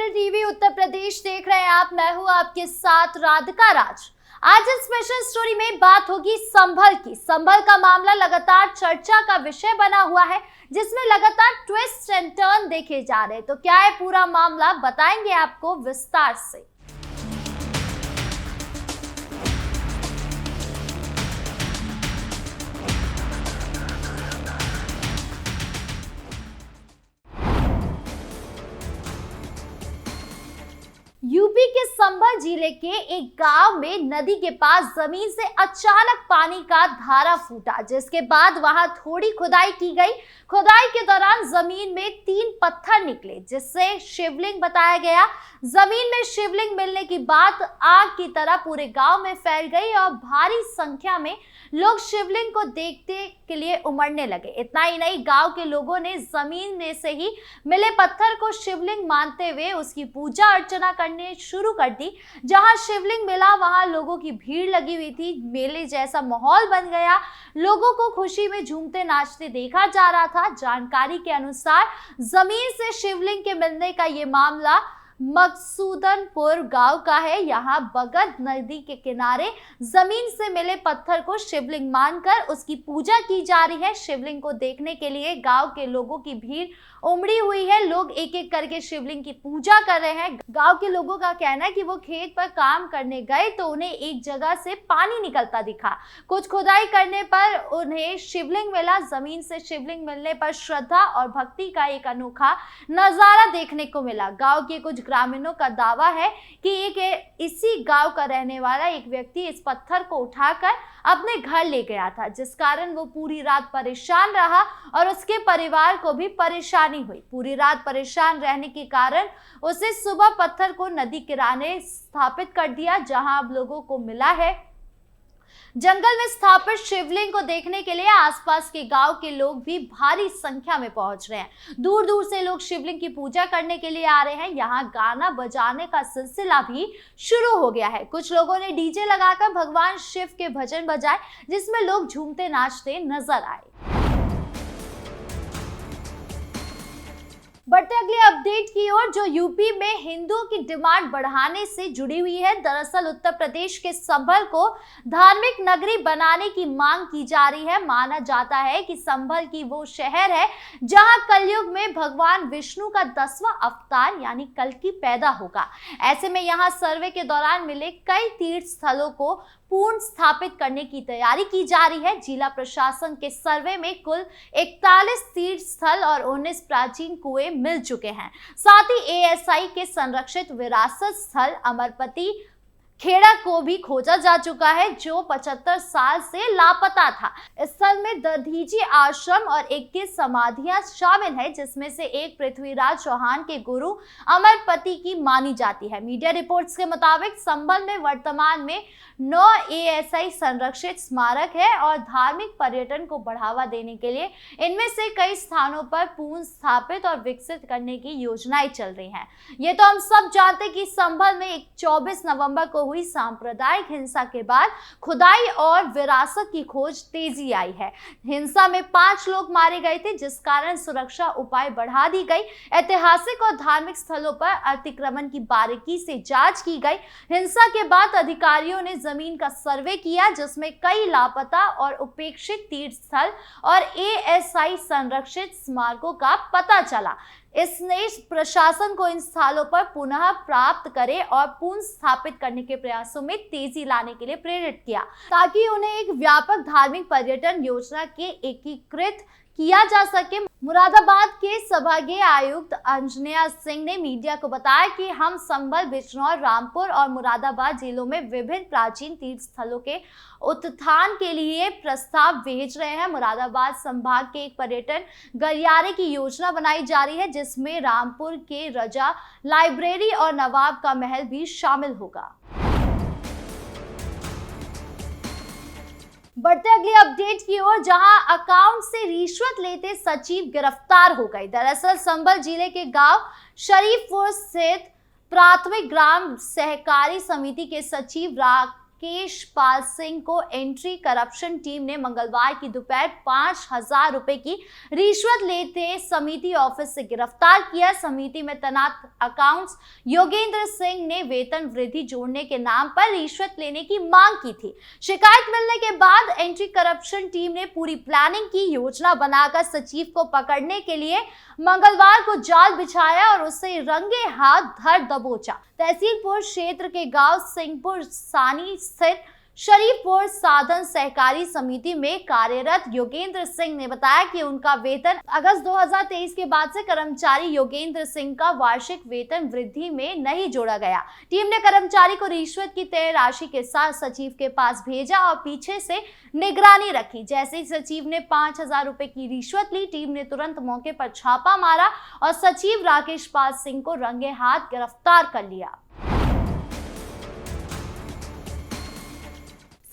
Capital TV Uttar Pradesh देख रहे हैं आप। मैं हूं आपके साथ राधिका राज। आज इस स्पेशल स्टोरी में बात होगी संभल की। संभल का मामला लगातार चर्चा का विषय बना हुआ है, जिसमें लगातार ट्विस्ट एंड टर्न देखे जा रहे हैं। तो क्या है पूरा मामला, बताएंगे आपको विस्तार से। यूपी के संभल जिले के एक गांव में नदी के पास जमीन से अचानक पानी का धारा फूटा, जिसके बाद वहां थोड़ी खुदाई की गई। खुदाई के दौरान जमीन में 3 पत्थर निकले, जिससे शिवलिंग बताया गया। जमीन में शिवलिंग मिलने की बात आग की तरह पूरे गांव में फैल गई और भारी संख्या में लोग शिवलिंग को देखने के लिए उमड़ने लगे। इतना ही नहीं, गांव के लोगों ने जमीन में से ही मिले पत्थर को शिवलिंग मानते हुए उसकी पूजा अर्चना करने शुरू कर दी। जहां शिवलिंग मिला वहां लोगों की भीड़ लगी हुई थी। मेले जैसा माहौल बन गया। लोगों को खुशी में झूमते नाचते देखा जा रहा था। जानकारी के अनुसार जमीन से शिवलिंग के मिलने का ये मामला मकसूदनपुर गांव का है। यहाँ बगद नदी के किनारे जमीन से मिले पत्थर को शिवलिंग मानकर उसकी पूजा की जा रही है। शिवलिंग को देखने के लिए गांव के लोगों की भीड़ उमड़ी हुई है। लोग एक एक करके शिवलिंग की पूजा कर रहे हैं। गांव के लोगों का कहना है कि वो खेत पर काम करने गए तो उन्हें एक जगह से पानी निकलता दिखा। कुछ खुदाई करने पर उन्हें शिवलिंग मिला। जमीन से शिवलिंग मिलने पर श्रद्धा और भक्ति का एक अनोखा नजारा देखने को मिला। गांव के कुछ ग्रामीणों का दावा है कि इसी गांव का रहने वाला एक व्यक्ति इस पत्थर को उठाकर अपने घर ले गया था, जिस कारण वो पूरी रात परेशान रहा और उसके परिवार को भी परेशानी हुई। पूरी रात परेशान रहने के कारण उसे सुबह पत्थर को नदी किनारे स्थापित कर दिया, जहां अब लोगों को मिला है। जंगल में स्थापित शिवलिंग को देखने के लिए आसपास के गांव के लोग भी भारी संख्या में पहुंच रहे हैं। दूर दूर से लोग शिवलिंग की पूजा करने के लिए आ रहे हैं। यहाँ गाना बजाने का सिलसिला भी शुरू हो गया है। कुछ लोगों ने डीजे लगाकर भगवान शिव के भजन बजाए, जिसमें लोग झूमते नाचते नजर आए। बढ़ते अगले अपडेट की ओर, जो यूपी में हिंदुओं की डिमांड बढ़ाने से जुड़ी हुई है। दरअसल उत्तर प्रदेश के संभल को धार्मिक नगरी बनाने की मांग की जा रही है। माना जाता है कि संभल की वो शहर है जहां कलयुग में भगवान विष्णु का 10वां अवतार यानी कल्कि पैदा होगा। ऐसे में यहां सर्वे के दौरान मिले कई तीर्थ स्थलों को पूर्ण स्थापित करने की तैयारी की जा रही है। जिला प्रशासन के सर्वे में कुल 41 तीर्थ स्थल और 19 प्राचीन कुएं मिल चुके हैं। साथ ही एएसआई के संरक्षित विरासत स्थल अमरपति खेड़ा को भी खोजा जा चुका है, जो 75 साल से लापता था। इस स्थल में दधीची आश्रम और 21 समाधियां शामिल है, जिसमें से एक पृथ्वीराज चौहान के गुरु अमरपति की मानी जाती है। मीडिया रिपोर्ट्स के मुताबिक संभल में वर्तमान में 9 एएसआई संरक्षित स्मारक है और धार्मिक पर्यटन को बढ़ावा देने के लिए इनमें से कई स्थानों पर पुनः स्थापित और विकसित करने की योजनाएं चल रही हैं। ये तो हम सब जानते कि संभल में 24 नवंबर को हुई सांप्रदायिक हिंसा के बाद खुदाई और विरासत की खोज तेजी आई है। हिंसा में 5 लोग मारे गए थे, जिस कारण सुरक्षा उपाय बढ़ा दी गई। ऐतिहासिक और धार्मिक स्थलों पर अतिक्रमण की बारीकी से जांच की गई। हिंसा के बाद अधिकारियों ने जमीन का सर्वे किया, जिसमें कई लापता और उपेक्षित तीर्थ स्थल और एएसआई संरक्षित स्मारकों का पता चला। इसने प्रशासन को इन स्थलों पर पुनः प्राप्त करे और पुनः स्थापित करने के प्रयासों में तेजी लाने के लिए प्रेरित किया, ताकि उन्हें एक व्यापक धार्मिक पर्यटन योजना के एकीकृत किया जा सके। मुरादाबाद के संभागीय आयुक्त अंजनेया सिंह ने मीडिया को बताया कि हम संभल, बिजनौर, रामपुर और मुरादाबाद जिलों में विभिन्न प्राचीन तीर्थ स्थलों के उत्थान के लिए प्रस्ताव भेज रहे हैं। मुरादाबाद संभाग के एक पर्यटन गलियारे की योजना बनाई जा रही है, जिसमें रामपुर के रजा लाइब्रेरी और नवाब का महल भी शामिल होगा। बढ़ते अगले अपडेट की ओर, जहां अकाउंट से रिश्वत लेते सचिव गिरफ्तार हो गए। दरअसल संभल जिले के गांव शरीफपुर स्थित प्राथमिक ग्राम सहकारी समिति के सचिव मुकेश पाल सिंह को एंटी करप्शन टीम ने मंगलवार की दोपहर 5,000 रुपए की रिश्वत लेते समिति ऑफिस से गिरफ्तार किया। समिति में तैनात अकाउंट्स योगेंद्र सिंह ने वेतन वृद्धि जोड़ने के नाम पर रिश्वत लेने की मांग की थी। शिकायत मिलने के बाद एंटी करप्शन टीम ने पूरी प्लानिंग की, योजना बनाकर सचिव को पकड़ने के लिए मंगलवार को जाल बिछाया और उसे रंगे हाथ धर दबोचा। तहसीलपुर क्षेत्र के गांव सिंहपुर सानी स्थित शरीफपुर साधन सहकारी समिति में कार्यरत योगेंद्र सिंह ने बताया कि उनका वेतन अगस्त 2023 के बाद से कर्मचारी योगेंद्र सिंह का वार्षिक वेतन वृद्धि में नहीं जोड़ा गया। टीम ने कर्मचारी को रिश्वत की तय राशि के साथ सचिव के पास भेजा और पीछे से निगरानी रखी। जैसे ही सचिव ने 5,000 रुपए की रिश्वत ली, टीम ने तुरंत मौके पर छापा मारा और सचिव राकेश पाल सिंह को रंगे हाथ गिरफ्तार कर लिया।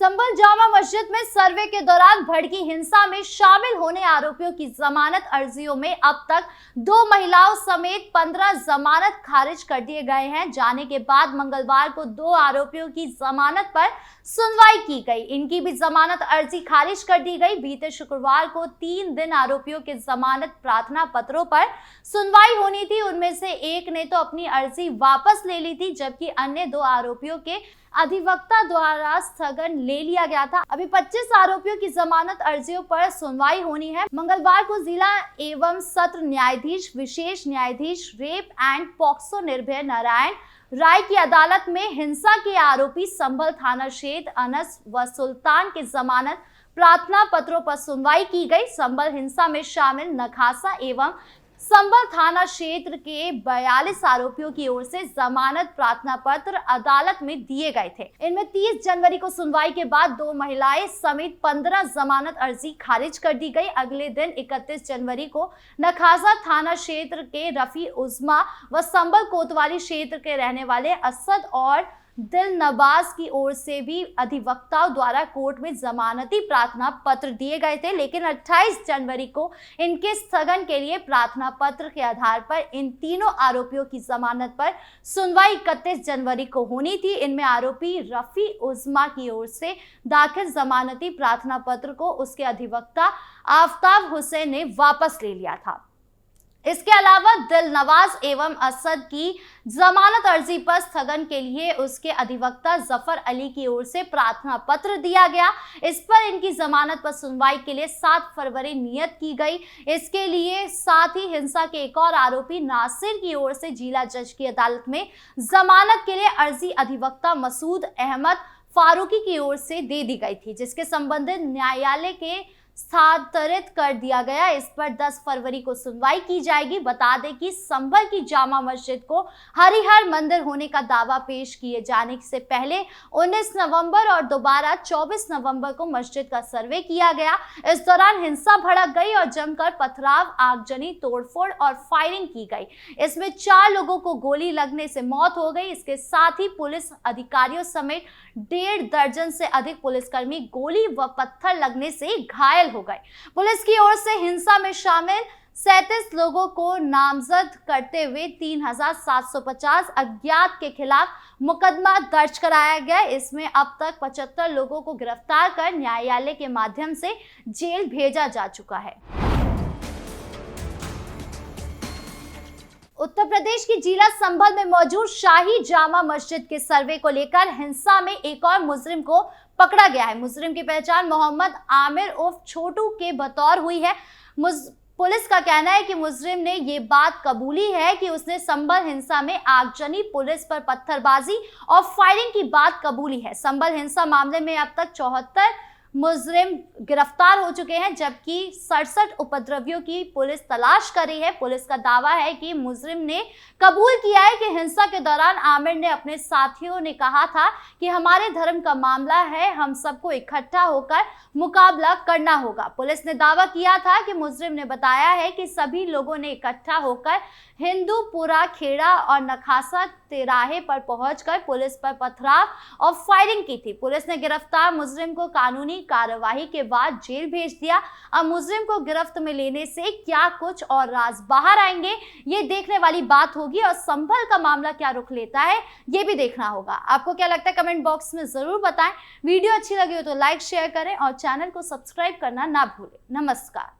संभल जामा मस्जिद में सर्वे के दौरान भड़की हिंसा में शामिल होने आरोपियों की जमानत अर्जियों में अब तक 2 महिलाओं समेत 15 जमानत खारिज कर दिए गए हैं। जाने के बाद मंगलवार को 2 आरोपियों की जमानत पर सुनवाई की गई। इनकी भी जमानत अर्जी खारिज कर दी गई। बीते शुक्रवार को 3 दिन आरोपियों के जमानत प्रार्थना पत्रों पर सुनवाई होनी थी। उनमें से एक ने तो अपनी अर्जी वापस ले ली थी, जबकि अन्य 2 आरोपियों के अधिवक्ता द्वारा स्थगन ले लिया गया था। अभी 25 आरोपियों की जमानत अर्जियों पर सुनवाई होनी है। मंगलवार को जिला एवं सत्र न्यायाधीश विशेष न्यायाधीश rape and POCSO Nirbhaya Narayan Rai की अदालत में हिंसा के आरोपी संभल थाना क्षेत्र अनस व सुल्तान के जमानत प्रार्थना पत्रों पर सुनवाई की गई। संभल हिंसा में शामिल नखासा एवं संभल थाना क्षेत्र के 42 आरोपियों की ओर से जमानत प्रार्थना पत्र अदालत में दिए गए थे। इनमें 30 जनवरी को सुनवाई के बाद 2 महिलाएं समेत 15 जमानत अर्जी खारिज कर दी गई। अगले दिन 31 जनवरी को नखासा थाना क्षेत्र के रफी उजमा व संभल कोतवाली क्षेत्र के रहने वाले असद और दिल नवाज की ओर से भी अधिवक्ताओं द्वारा कोर्ट में जमानती प्रार्थना पत्र दिए गए थे, लेकिन 28 जनवरी को इनके स्थगन के लिए प्रार्थना पत्र के आधार पर इन तीनों आरोपियों की जमानत पर सुनवाई 31 जनवरी को होनी थी। इनमें आरोपी रफी उजमा की ओर से दाखिल जमानती प्रार्थना पत्र को उसके अधिवक्ता आफ्ताब हुसैन ने वापस ले लिया था। इसके अलावा दिल नवाज एवं असद की जमानत अर्जी पर स्थगन के लिए उसके अधिवक्ता जफर अली की ओर से प्रार्थना पत्र दिया गया। इस पर इनकी जमानत पर सुनवाई के लिए 7 फरवरी नियत की गई। इसके लिए साथ ही हिंसा के एक और आरोपी नासिर की ओर से जिला जज की अदालत में जमानत के लिए अर्जी अधिवक्ता मसूद अहमद फारूकी की ओर से दे दी गई थी, जिसके संबंधित न्यायालय के स्थानांतरित कर दिया गया। इस पर 10 फरवरी को सुनवाई की जाएगी। बता दें कि संभल की जामा मस्जिद को हरिहर मंदिर होने का दावा पेश किए जाने से पहले 19 नवंबर और दोबारा 24 नवंबर को मस्जिद का सर्वे किया गया। इस दौरान हिंसा भड़क गई और जमकर पथराव, आगजनी, तोड़फोड़ और फायरिंग की गई। इसमें 4 लोगों को गोली लगने से मौत हो गई। इसके साथ ही पुलिस अधिकारियों समेत 1.5 दर्जन से अधिक पुलिसकर्मी गोली व पत्थर लगने से घायल हो गए। पुलिस की ओर से हिंसा में शामिल 37 लोगों को नामजद करते हुए 3,750 अज्ञात के खिलाफ मुकदमा दर्ज कराया गया। इसमें अब तक 75 लोगों को गिरफ्तार कर न्यायालय के माध्यम से जेल भेजा जा चुका है। उत्तर प्रदेश की जिला संभल में मौजूद शाही जामा मस्जिद के सर्वे को लेकर हिंसा में एक और मुजरिम को पकड़ा गया है। मुजरिम की पहचान मोहम्मद आमिर उर्फ छोटू के बतौर हुई है। पुलिस का कहना है कि मुजरिम ने ये बात कबूली है कि उसने संभल हिंसा में आगजनी, पुलिस पर पत्थरबाजी और फायरिंग की बात कबूली है। संभल हिंसा मामले में अब तक 74 मुजरिम गिरफ्तार हो चुके हैं, जबकि 67 उपद्रवियों की पुलिस तलाश कर रही है। पुलिस का दावा है कि मुजरिम ने कबूल किया है कि हिंसा के दौरान आमिर ने अपने साथियों ने कहा था कि हमारे धर्म का मामला है, हम सबको इकट्ठा होकर मुकाबला करना होगा। पुलिस ने दावा किया था कि मुजरिम ने बताया है कि सभी लोगों ने इकट्ठा होकर हिंदूपुरा, खेड़ा और नखासा तिराहे पर पहुंचकर पुलिस पर पथराव और फायरिंग की थी। पुलिस ने गिरफ्तार मुजरिम को कानूनी कार्यवाही के बाद जेल भेज दिया। अब मुजरिम को गिरफ्त में लेने से क्या कुछ और राज बाहर आएंगे, ये देखने वाली बात होगी और संभल का मामला क्या रुख लेता है ये भी देखना होगा। आपको क्या लगता है कमेंट बॉक्स में जरूर बताएं। वीडियो अच्छी लगी हो तो लाइक शेयर करें और चैनल को सब्सक्राइब करना ना भूलें। नमस्कार।